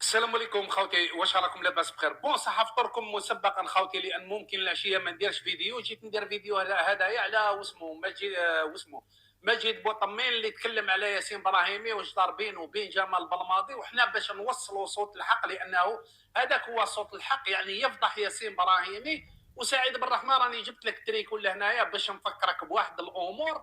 السلام عليكم خوتي، واش راكم لاباس بخير؟ بون صح فطوركم مسبقا خوتي، لان ممكن العشيه ما نديرش فيديو. جيت ندير فيديو هدايا على واسمو مجيد بوطمين اللي تكلم على ياسين ابراهيمي واش دار بينه وبين جمال بلماضي، وحنا باش نوصلوا صوت الحق، لانه هذاك هو صوت الحق. يعني يفضح ياسين ابراهيمي وسعيد بن الرحمن. راني جبت لك تريكو لهنايا باش نفكرك بواحد الامور.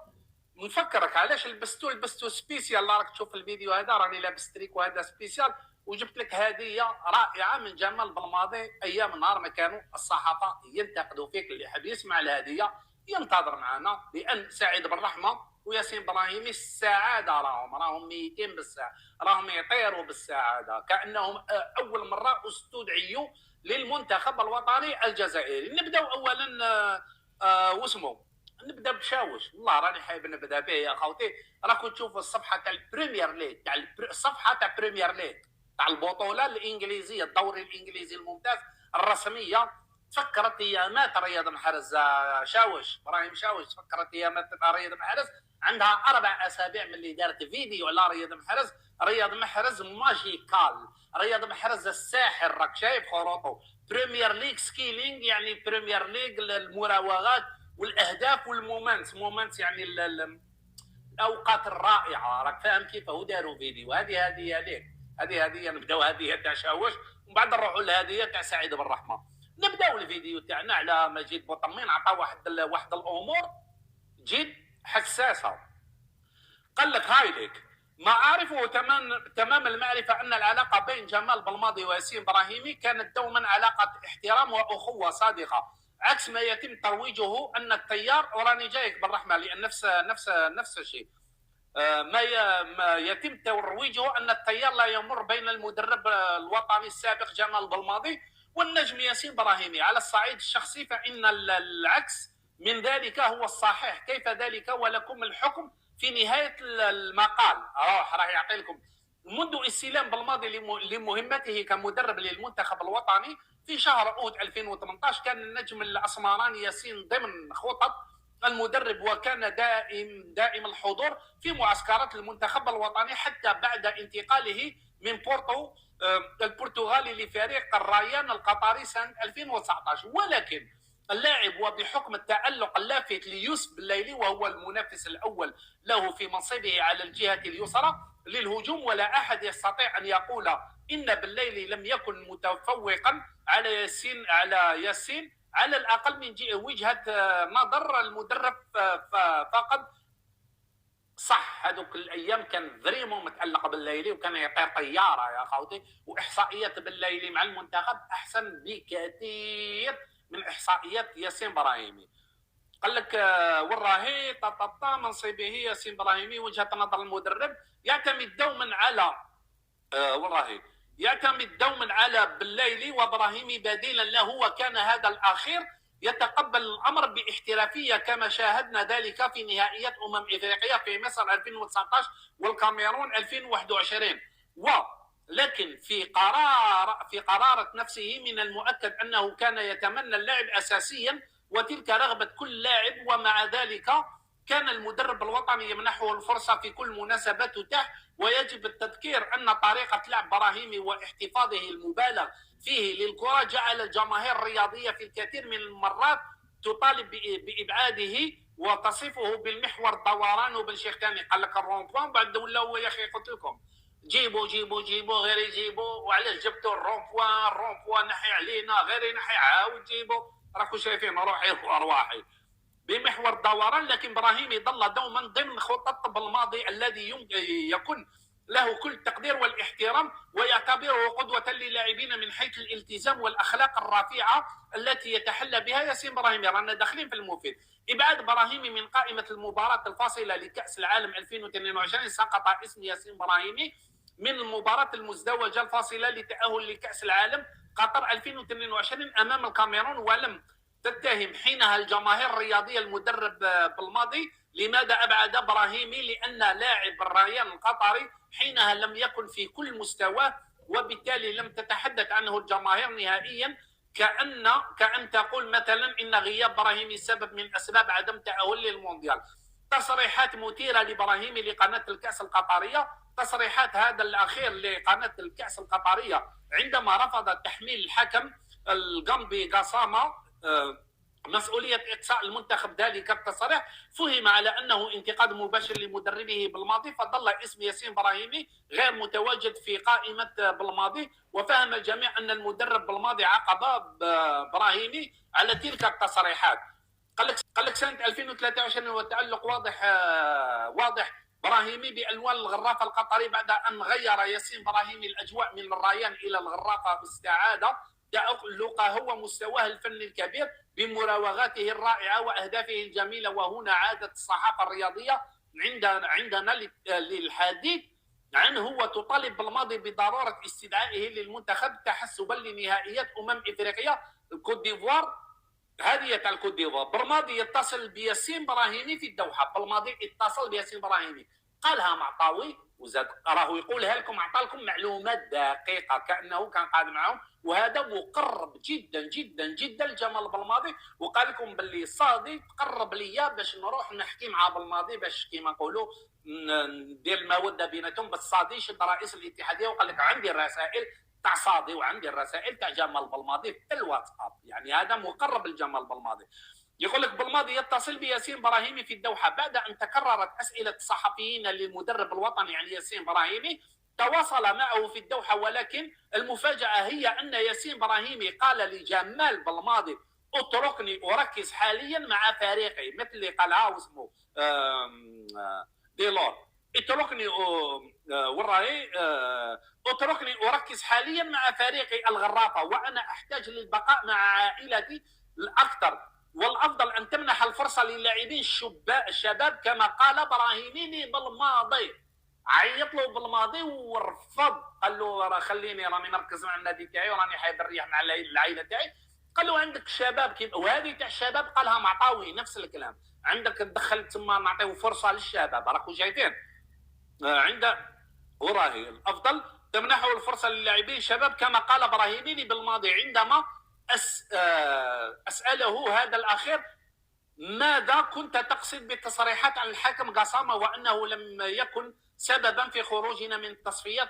نفكرك علاش لبستو سبيسيال. راك تشوف الفيديو هذا راني لابس تريكو هذا سبيسيال، وجبت لك هديه رائعه من جمال بلماضي. ايام نهار ما كانوا الصحافه ينتقدوا فيك، اللي حاب يسمع الهديه ينتظر معنا، لان سعيد بالرحمه وياسين ابراهيمي السعاده راهم ميتين بالسعاده، راهم يطيروا بالسعاده كانهم اول مره استدعيوا للمنتخب الوطني الجزائري. نبداو اولا واسمه نبدا بشاوش. والله راني حابب نبدا به يا خوتي. راكم تشوفوا الصفحه تاع البريمير ليغ، تاع الصفحه تاع بريمير ليغ تاع البطوله الانجليزيه، الدوري الانجليزي الممتاز الرسميه. تفكرت ايامات رياض محرز شاوش، ابراهيم شاوش، تفكرت ايامات رياض محرز. عندها 4 اسابيع من اللي دارت فيديو على رياض محرز. رياض محرز ماجيكال، رياض محرز الساحر. راك شايف خروطه. بريمير ليغ سكيلينج، يعني بريمير ليغ المراوغات والاهداف والمومنتس، يعني الاوقات الرائعه. راك فاهم كيف هو داروا فيديو. هذه عليك، هذه نبداو هذه تاع شاوش، ومن بعد نروحوا لهذه تاع سعيد بن الرحمه. نبداو الفيديو تاعنا على مجيد بوطمين. عطى واحد الامور جد حساسه. قال لك هاي لك ما اعرفه تمام المعرفه ان العلاقه بين جمال بلماضي وياسين ابراهيمي كانت دوما علاقه احترام واخوه صادقه، عكس ما يتم ترويجه ان التيار. وراني جايك بالرحمه، لان نفس الشيء. ما يتم ترويجه ان التيار لا يمر بين المدرب الوطني السابق جمال بلماضي والنجم ياسين ابراهيمي. على الصعيد الشخصي فان العكس من ذلك هو الصحيح. كيف ذلك ولكم الحكم في نهايه المقال. راح يعطي لكم. منذ استلام بلماضي لمهمته كمدرب للمنتخب الوطني في شهر اوت 2018، كان النجم الاسمراني ياسين ضمن خطط المدرب، وكان دائم الحضور في معسكرات المنتخب الوطني حتى بعد انتقاله من بورتو البرتغالي لفريق الريان القطري سنه 2019. ولكن اللاعب وبحكم التألق اللافت ليوسف بليلي، وهو المنافس الأول له في منصبه على الجهة اليسرى للهجوم، ولا أحد يستطيع أن يقول إن بليلي لم يكن متفوقا على ياسين على الأقل من وجهة نظر المدرب. فقد صح هذوك الايام كان فريمون متالق بالليلي، وكان يطير طياره يا خوتي. واحصائيات بالليلي مع المنتخب احسن بكثير من احصائيات ياسين ابراهيمي. قال لك والراهي منصبه ياسين ابراهيمي وجهه نظر المدرب يعتمد دوما على والراهي يعتمد دوما على بالليلي وابراهيمي بديلا له، وكان هذا الاخير يتقبل الامر باحترافيه كما شاهدنا ذلك في نهائيات افريقيا في مصر 2019 والكاميرون 2021. ولكن في قرارة نفسه من المؤكد انه كان يتمنى اللعب اساسيا، وتلك رغبه كل لاعب. ومع ذلك كان المدرب الوطني يمنحه الفرصه في كل مناسبة تتاح. ويجب التذكير ان طريقه لعب براهيمي واحتفاظه المبالغ فيه للكره جعل الجماهير الرياضيه في الكثير من المرات تطالب بابعاده وتصفه بالمحور الدوران وبالشيخ. قال لك الرونبوان بعد ولا هو يا اخي قلت لكم جيبوا غير يجيبوا. وعلاش جبتوا الرونبوان نحي علينا غير ينحي عاود جيبوا. راكم شايفين روحي وارواحي بمحور الدوران. لكن ابراهيمي ظل دوما ضمن خطط بالماضي الذي يكون له كل التقدير والاحترام، ويعتبره قدوة للاعبين من حيث الالتزام والأخلاق الرفيعة التي يتحلى بها ياسين ابراهيمي. رانا داخلين في المفيد. إبعاد ابراهيمي من قائمة المباراة الفاصلة لكأس العالم 2022 سقط اسم ياسين ابراهيمي من المباراة المزدوجة الفاصلة لتأهل لكأس العالم قطر 2022 أمام الكاميرون. ولم تتهم حينها الجماهير الرياضيه المدرب بالماضي. لماذا ابعد ابراهيمي؟ لان لاعب الريان القطري حينها لم يكن في كل مستواه، وبالتالي لم تتحدث عنه الجماهير نهائيا. كأن تقول مثلا ان غياب ابراهيمي سبب من اسباب عدم تاهل للمونديال. تصريحات مثيره لابراهيمي لقناه الكاس القطريه تصريحات هذا الاخير لقناه الكاس القطريه عندما رفض تحميل الحكم الغامبي قاسامه مسؤوليه اقصاء المنتخب. ذلك التصريح فهم على انه انتقاد مباشر لمدربه بالماضي، فظل اسم ياسين براهيمي غير متواجد في قائمه بالماضي، وفهم الجميع ان المدرب بالماضي عاقب براهيمي على تلك التصريحات. قال لك سنه 2023 والتعلق واضح براهيمي بالوان الغرافه القطري بعد ان غير ياسين براهيمي الاجواء من الريان الى الغرافه باستعاده تألق هو مستواه الفني الكبير بمراوغاته الرائعه واهدافه الجميله. وهنا عادت الصحافه الرياضيه عندنا للحديث عنه وتطالب بالماضي بضروره استدعائه للمنتخب تحسبا لنهائيات افريقيا الكوت ديفوار. هذه تاع الكوت ديفوار. بالماضي يتصل بياسين براهيمي في الدوحه، بالماضي اتصل بياسين براهيمي قالها معطاوي وزاد راهو يقولها لكم، اعطى لكم معلومات دقيقه كانه كان قاعد معهم، وهذا مقرب جدا جدا جدا لجمال بالماضي. وقال لكم باللي صادي تقرب ليا باش نروح نحكي مع بالماضي باش كيما نقولوا ندير الموده بيناتهم. بس صادي شد رئيس الاتحاديه وقال لك عندي الرسائل تاع صادي وعندي الرسائل تاع جمال بالماضي في الواتساب، يعني هذا مقرب لجمال بالماضي. يقول لك بالماضي يتصل بياسين براهيمي في الدوحه بعد ان تكررت اسئله الصحفيين للمدرب الوطني عن ياسين براهيمي. تواصل معه في الدوحه، ولكن المفاجاه هي ان ياسين براهيمي قال لجمال بالماضي اتركني اركز حاليا مع فريقي، مثل اللي قالها واسمه ديلور، اتركني وراي اتركني اركز حاليا مع فريقي الغرافه، وانا احتاج للبقاء مع عائلتي الاكثر، والافضل ان تمنح الفرصه للاعبين الشباب كما قال براهيمي بالماضي. عيط له بالماضي ورفض، قال له خليني راني مركز مع النادي تاعي وراني حايب نريح مع العائله تاعي. قال له عندك شباب كيف، وهذه تاع الشباب قالها معطاوي نفس الكلام، عندك تدخل تما نعطيو فرصه للشباب. راكم شايفين عند وراهي الافضل تمنحه الفرصه للاعبين الشباب كما قال براهيمي بالماضي. عندما اساله هذا الاخير ماذا كنت تقصد بالتصريحات عن الحكم قاسامه وانه لم يكن سببا في خروجنا من التصفيات،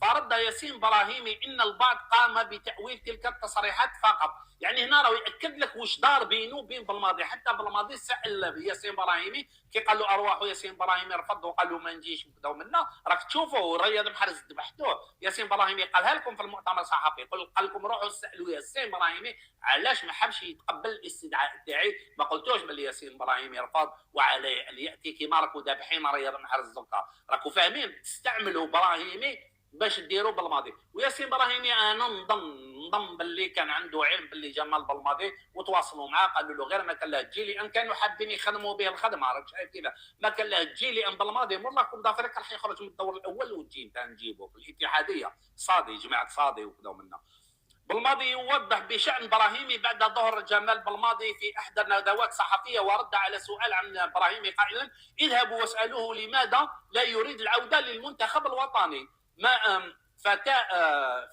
فرد ياسين براهيمي ان البعض قام بتاويل تلك التصريحات فقط. يعني هنا راه ياكد لك واش دار بينه وبين بالماضي. حتى بالماضي سال ياسين براهيمي كي قال له ارواح ياسين براهيمي رفض وقال له ما نجيش وكذا ومنا، راك تشوفوا رياض محرز ذبحتوه. ياسين براهيمي قالها لكم في المؤتمر الصحفي، قال لكم روحوا سالوا ياسين براهيمي علاش ما حبش يتقبل الاستدعاء تاعي. ما قلتوش باللي ياسين براهيمي رفض وعليه ان ياتي كيما راكم ذابحين رياض محرز الزكا. راكم فاهمين تستعملوا براهيمي باش ديروا بالماضي. وياسين براهيمي انا نضم باللي كان عنده علم باللي جمال بالماضي وتواصلوا معاه، قالوا له غير ما كان له تجي لي ان كانوا حابين يخدموا به الخدمه. راك شايف كذا ما كان له تجي لي ان بالماضي مر لكم دافريقيا راح يخرج من الدور الاول وتجي انت نجيبه في الاتحاديه صادي جماعه صادي وكذا ومنا. بالماضي يوضح بشأن براهيمي بعد ظهر جمال بالماضي في احدى الندوات الصحفيه ورد على سؤال عن براهيمي قائلا اذهبوا واسالوه لماذا لا يريد العوده للمنتخب الوطني، ما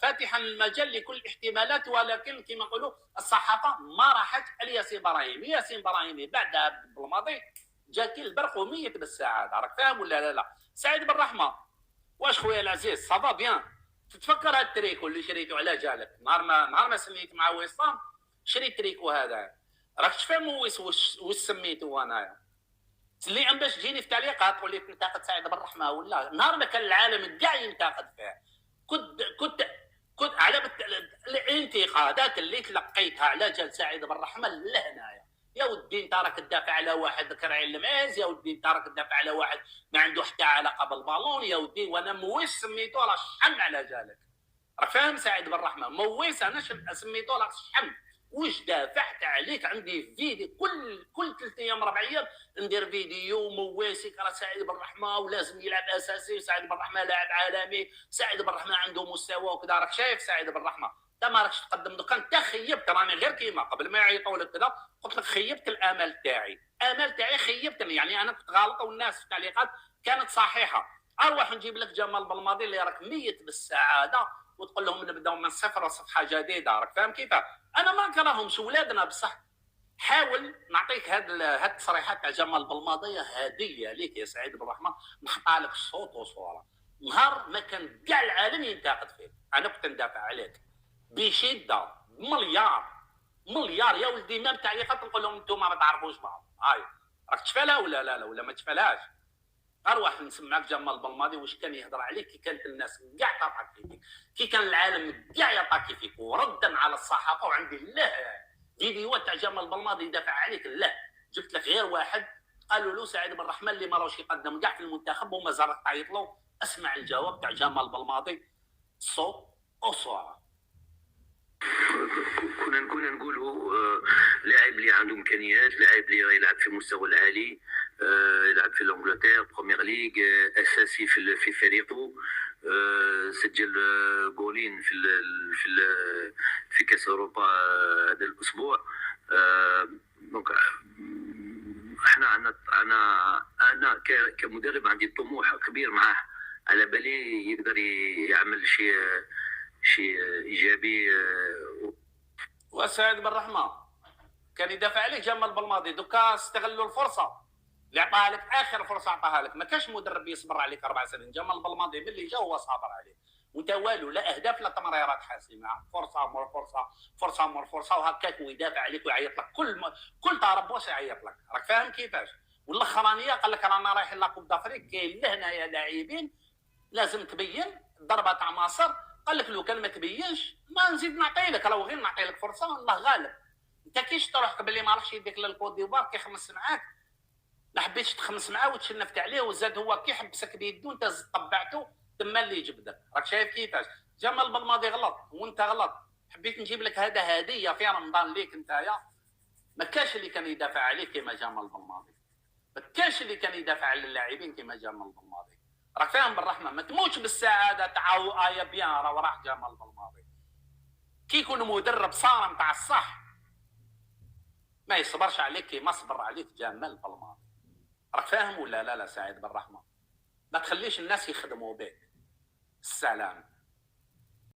فاتحا المجال لكل الاحتمالات، ولكن كما نقولوا الصحافه ما راحت لياسين براهيمي. ياسين براهيمي بعد بالماضي جاك البرق وميت بالساعات. راك فاهم ولا لا؟ سعيد بالرحمه واش خويا العزيز صافا بيان؟ تتفكر هاد التريكو اللي شريته على جالك نهار ما سميت مع وسام شريت تريكو هذا، راك تفهم واش سميته انايا اللي باش تجيني في تعليقات تقول لي تنتقد سعيد بالرحمه ولا نهار ما كان العالم كاع ينتقد فيه. كنت على الانتقادات اللي تلقيتها على جال سعيد بالرحمه لهنايا يا ودي انت راك تدافع على واحد كرعي المعز، يا ودي انت راك تدافع على واحد ما عنده حتى علاقه بالبالون، يا ودي وانا مويس سميتو راه شحن على جالك. راك فاهم سعيد بالرحمه مويس انا سميتو راه شحن واش دافعت عليك. عندي فيديو كل 3 ايام 4 ايام ندير فيديو مواسك راه سعيد بالرحمه ولازم يلعب اساسي، وسعيد بالرحمه لاعب عالمي، سعيد بالرحمه عنده مستوى وكذا. راك شايف سعيد بالرحمه انت ما راكش تقدم دوكا، انت خيبت. راني غير كيما قبل ما يعيطوا لك كذا قلت لك خيبت الامال تاعي، امال تاعي خيبتني. يعني انا كنت غالطه والناس في التعليقات كانت صحيحه. اروح نجيب لك جمال بالماضي اللي راك ميت بالسعاده وتقول لهم نبداو من الصفر وصفحه جديده. راك فاهم كيف؟ انا ما نكرههمش ولادنا بصح حاول نعطيك هاد التصريحات تاع جمال بلماضيه هديه ليك يا سعيد بن الرحمن، نحطها لك صوت وصوره. نهار ما كان كاع العالم ينتقد فيك انا كنت ندافع عليك بشده، مليار يا ولدي. ما تعليقات نقول لهم انتم ما تعرفوش بعض. هاي راك تشفالها ولا لا ولا ما تشفالهاش؟ اروح نسمعك جمال بلماضي واش كان يهضر عليك كي كانت الناس كاع تطاكي فيك، كي كان العالم كاع يطاكي فيك، وردا على الصحافه. وعندي له فيديوهات تاع جمال بلماضي يدافع عليك. لا جبت لك غير واحد قالوا له سعيد بن الرحمن اللي ما راهوش يقدم كاع في المنتخب وما زالت تعيط له. اسمع الجواب تاع جمال بلماضي صوت وصوره. كنا نقولوا لاعب اللي عنده امكانيات، لاعب اللي يلعب في المستوى العالي، يلعب في الانجلترا بريمير ليغ، اساسي في فريقه، سجل جولين في كاس اوروبا هذا الاسبوع. دونك احنا انا كمدرب عندي طموح كبير معاه، على بالي يقدر يعمل شيء ايجابي. وسعيد بن الرحمن كان يدافع عليك جمال بلماضي، دوكا استغلوا الفرصه اللي عطاها لك، اخر فرصه عطاها لك. ما كاش مدرب يصبر عليك 4 سنين. جمال بلماضي باللي جا هو صابر عليه، وانت والو، لا اهداف لا تمريرات حاسمه، فرصه مور فرصه، فرصه مور فرصه، وهكاك ويدافع عليك ويعيط لك كل تربص يعيط لك. راك فاهم كيفاش؟ والاخرانيه قال لك رانا رايحين لاكوب دافريك، كاين لهنايا لاعبين لازم تبين ضربه تاع مصر. قال لك لو كان ما تبينش ما نزيد نعطي لك، راهو غير نعطي لك فرصه، الله غالب. انت كيش تروح قبل ما راحش يديك للكوت ديفوار كيخمس معاك، ما حبيتش تخمس معاه وتشنفت عليه، وزاد هو كي حبسك بيدو انت طبعته تما اللي جبدك. راك شايف كيفاش؟ جمال بلماضي غلط وانت غلط. حبيت نجيب لك هذا هديه في رمضان ليك نتايا. ما كاش اللي كان يدافع عليك كما جمال بلماضي، ما كاش اللي كان يدافع على اللاعبين كما جمال بلماضي. راك فاهم بالرحمه؟ ما تموتش بالسعاده تعاو ايا بيان راه راح جمال بلماضي. كي يكون مدرب صارم تاع الصح ما يصبرش عليك كيما صبر عليك جمال بلماضي. راك فاهم ولا لا سعيد بن الرحمن؟ ما تخليش الناس يخدموا بك. السلام.